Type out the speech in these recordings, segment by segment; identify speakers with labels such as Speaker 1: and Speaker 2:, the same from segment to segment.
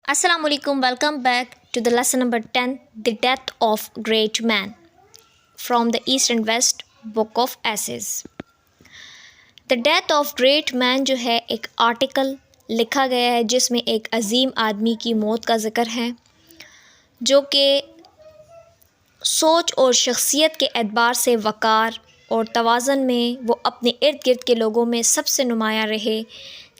Speaker 1: Assalamu alaikum, welcome back to the lesson number 10, The Death of Great Man, from the East and West Book of Essays. The Death of Great Man जो है एक article लिखा गया है जिसमें एक अजीम आदमी की मौत का ज़िक्र है जो कि सोच और शख्सियत के एतबार से वक़ार और तवाज़न में वो अपने इर्द गिर्द के लोगों में सबसे नुमायाँ रहे,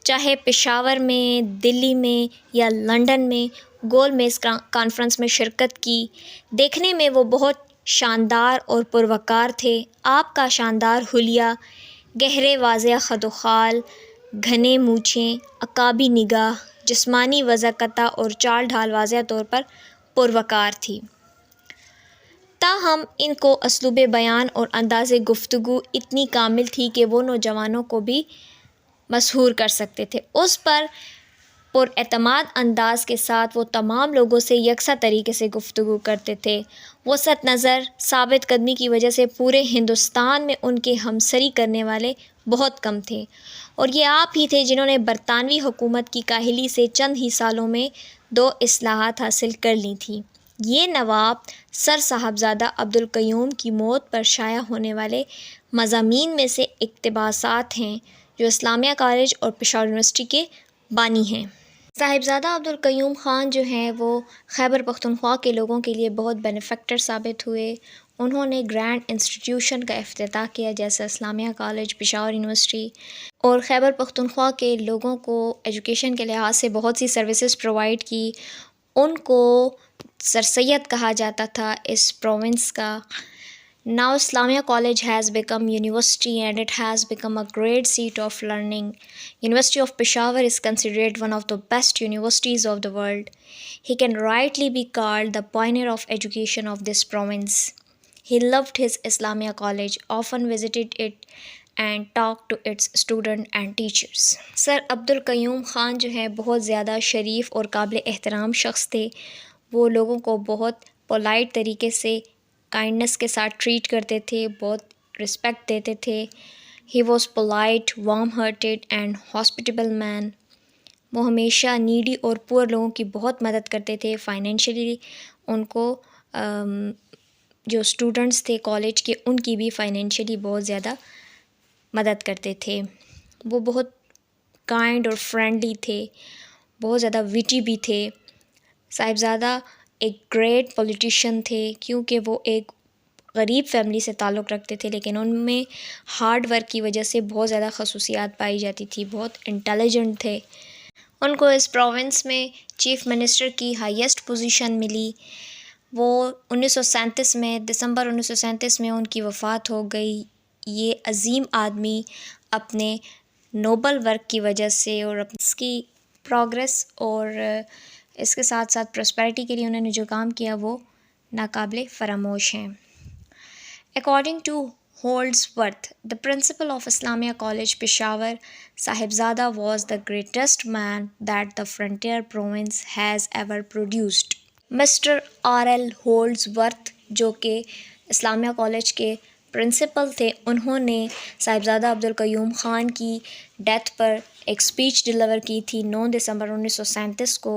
Speaker 1: चाहे पेशावर में, दिल्ली में या लंदन में गोल मेज़ कॉन्फ्रेंस में शिरकत की। देखने में वो बहुत शानदार और पुरवकार थे। आपका शानदार हुलिया, गहरे वाज़ेह खदोखाल, घने मूँछें, अकाबी निगाह, जिस्मानी वज़ाकता और चाल ढाल वाज़ेह तौर पर पुरवकार थी। ताहम इनको असलूब बयान और अंदाज़ गुफ्तगू इतनी कामिल थी कि वो नौजवानों को भी मशहूर कर सकते थे। उस पर पुरएतमाद अंदाज़ के साथ वो तमाम लोगों से यकसा तरीके से गुफ्तगू करते थे। वसत नज़र, साबित कदमी की वजह से पूरे हिंदुस्तान में उनके हमसरी करने वाले बहुत कम थे, और ये आप ही थे जिन्होंने बरतानवी हुकूमत की काहिली से चंद ही सालों में 2 इस्लाहात हासिल कर ली थी। ये नवाब सर साहबजादा अब्दुल क़य्यूम की मौत पर शाया होने वाले मज़ामीन में से इक़्तिबासात हैं जो इस्लामिया कॉलेज और पेशावर यूनिवर्सिटी के बानी हैं। साहिबजादा अब्दुल क़य्यूम ख़ान जो हैं वो खैबर पख्तूनख्वा के लोगों के लिए बहुत बेनिफेक्टर साबित हुए। उन्होंने ग्रैंड इंस्टीट्यूशन का इफ्तिताह किया जैसे इस्लामिया कॉलेज, पेशावर यूनिवर्सिटी, और खैबर पख्तूनख्वा के लोगों को एजुकेशन के लिहाज से बहुत सी सर्विसेज प्रोवाइड की। उनको सर सैयद कहा जाता था इस प्रोविंस का। Now Islamia College has become university and it has become a great seat of learning. University of Peshawar is considered one of the best universities of the world. He can rightly be called the pioneer of education of this province. He loved his Islamia College, often visited it and talked to its students and teachers. Sir Abdul Qayyum Khan जो है बहुत ज़्यादा शरीफ और काबिल एहतराम शख्स थे। वो लोगों को बहुत पोलाइट तरीके से, काइंडनेस के साथ ट्रीट करते थे, बहुत रिस्पेक्ट देते थे। He was polite, warm hearted and hospitable man. वो हमेशा नीडी और पुअर लोगों की बहुत मदद करते थे। फाइनेंशियली उनको जो स्टूडेंट्स थे कॉलेज के, उनकी भी फाइनेंशियली बहुत ज़्यादा मदद करते थे। वो बहुत काइंड और फ्रेंडली थे, बहुत ज़्यादा विटी भी थे। साहिबजादा एक ग्रेट पॉलिटिशियन थे क्योंकि वो एक गरीब फैमिली से ताल्लुक़ रखते थे, लेकिन उनमें हार्ड वर्क की वजह से बहुत ज़्यादा खसूसियात पाई जाती थी। बहुत इंटेलिजेंट थे। उनको इस प्रोविंस में चीफ़ मिनिस्टर की हाईएस्ट पोजीशन मिली। वो 1937 में, दिसंबर 1937 में उनकी वफ़ात हो गई। ये अजीम आदमी अपने नोबल वर्क की वजह से और अपनी इसकी प्रोग्रेस और इसके साथ साथ प्रॉस्पेरिटी के लिए उन्होंने जो काम किया वो नाकाबिले फरामोश हैं। According to Holdsworth, the principal of Islamia College, Peshawar, Sahibzada was the greatest man that the frontier province has ever produced. Mr. R.L. Holdsworth, जो कि इस्लामिया कॉलेज के प्रिंसिपल थे, उन्होंने साहिबजादा अब्दुल क़य्यूम ख़ान की डेथ पर एक स्पीच डिलीवर की थी 9 दिसंबर 1937 को।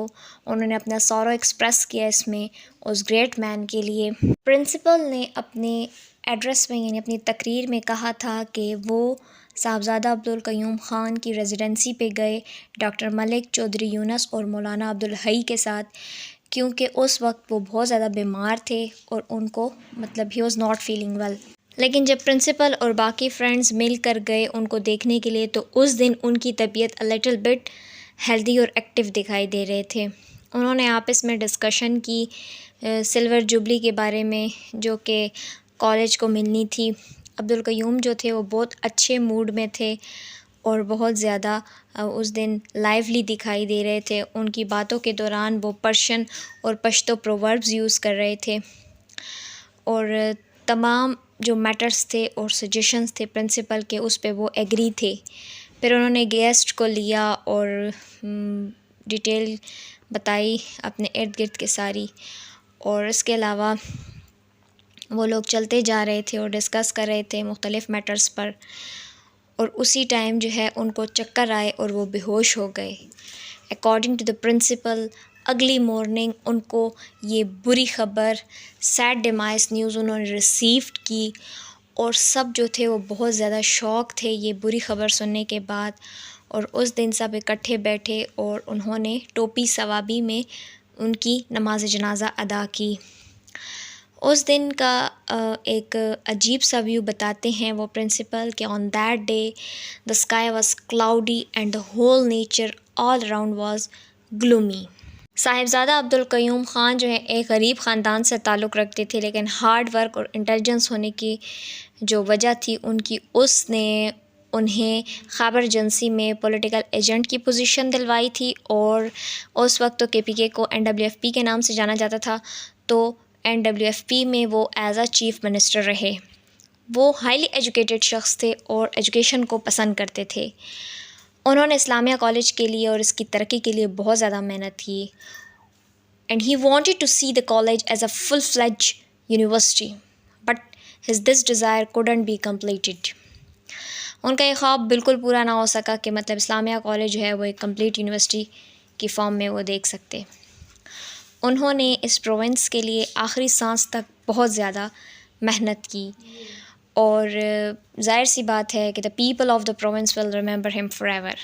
Speaker 1: उन्होंने अपना सौरो एक्सप्रेस किया इसमें उस ग्रेट मैन के लिए। प्रिंसिपल ने अपने एड्रेस में, यानी अपनी तकरीर में कहा था कि वो साहबजादा अब्दुल क़य्यूम ख़ान की रेजिडेंसी पे गए डॉक्टर मलिक चौधरी यूनुस और मौलाना अब्दुल हई के साथ, क्योंकि उस वक्त वो बहुत ज़्यादा बीमार थे और उनको he was not feeling well. लेकिन जब प्रिंसिपल और बाकी फ्रेंड्स मिल कर गए उनको देखने के लिए, तो उस दिन उनकी तबीयत लिटिल बिट हेल्दी और एक्टिव दिखाई दे रहे थे। उन्होंने आपस में डिस्कशन की सिल्वर जुबली के बारे में जो कि कॉलेज को मिलनी थी। अब्दुल क़य्यूम जो थे वो बहुत अच्छे मूड में थे और बहुत ज़्यादा उस दिन लाइवली दिखाई दे रहे थे। उनकी बातों के दौरान वो पर्शियन और पश्तो प्रोवर्ब्स यूज़ कर रहे थे और तमाम जो मैटर्स थे और सजेशंस थे प्रिंसिपल के, उस पे वो एग्री थे। फिर उन्होंने गेस्ट को लिया और डिटेल बताई अपने इर्द गिर्द के सारी, और इसके अलावा वो लोग चलते जा रहे थे और डिस्कस कर रहे थे मुख्तलिफ़ मैटर्स पर, और उसी टाइम जो है उनको चक्कर आए और वो बेहोश हो गए। According to the principal, اگلی مارننگ ان کو یہ بری خبر سیڈ ڈیمائس نیوز انہوں نے ریسیوڈ کی، اور سب جو تھے وہ بہت زیادہ شوق تھے یہ بری خبر سننے کے بعد. اور اس دن سب اکٹھے بیٹھے اور انہوں نے ٹوپی ثوابی میں ان کی نماز جنازہ ادا کی. اس دن کا ایک عجیب سا ویو بتاتے ہیں وہ پرنسپل کہ on that day the sky was cloudy and the whole nature all around was gloomy. Sahibzada Abdul Qayyum Khan جو ہے ایک غریب خاندان سے تعلق رکھتے تھے، لیکن ہارڈ ورک اور انٹیلیجنس ہونے کی جو وجہ تھی ان کی، اس نے انہیں خیبر ایجنسی میں پولیٹیکل ایجنٹ کی پوزیشن دلوائی تھی. اور اس وقت تو کے پی کے کو NWFP کے نام سے جانا جاتا تھا، تو NWFP میں وہ ایز اے چیف منسٹر رہے. وہ ہائیلی ایجوکیٹڈ شخص تھے اور ایجوکیشن کو پسند کرتے تھے. انہوں نے اسلامیہ کالج کے لیے اور اس کی ترقی کے لیے بہت زیادہ محنت کی. And he wanted to see the college as a full fledged university, but his this desire couldn't be completed. ان کا یہ خواب بالکل پورا نہ ہو سکا کہ مطلب اسلامیہ کالج جو ہے وہ ایک کمپلیٹ یونیورسٹی کی فارم میں وہ دیکھ سکتے. انہوں نے اس پروونس کے لیے آخری سانس تک بہت زیادہ محنت کی، اور ظاہر سی بات ہے کہ the people of the province will remember him forever.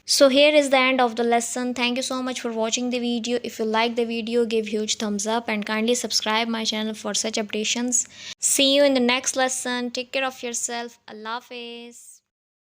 Speaker 1: So here is the end of the lesson. Thank you so much for watching the video. If you like the video, give huge thumbs up and kindly subscribe my channel for such updates. See you in the next lesson. Take care of yourself. Allah Hafiz.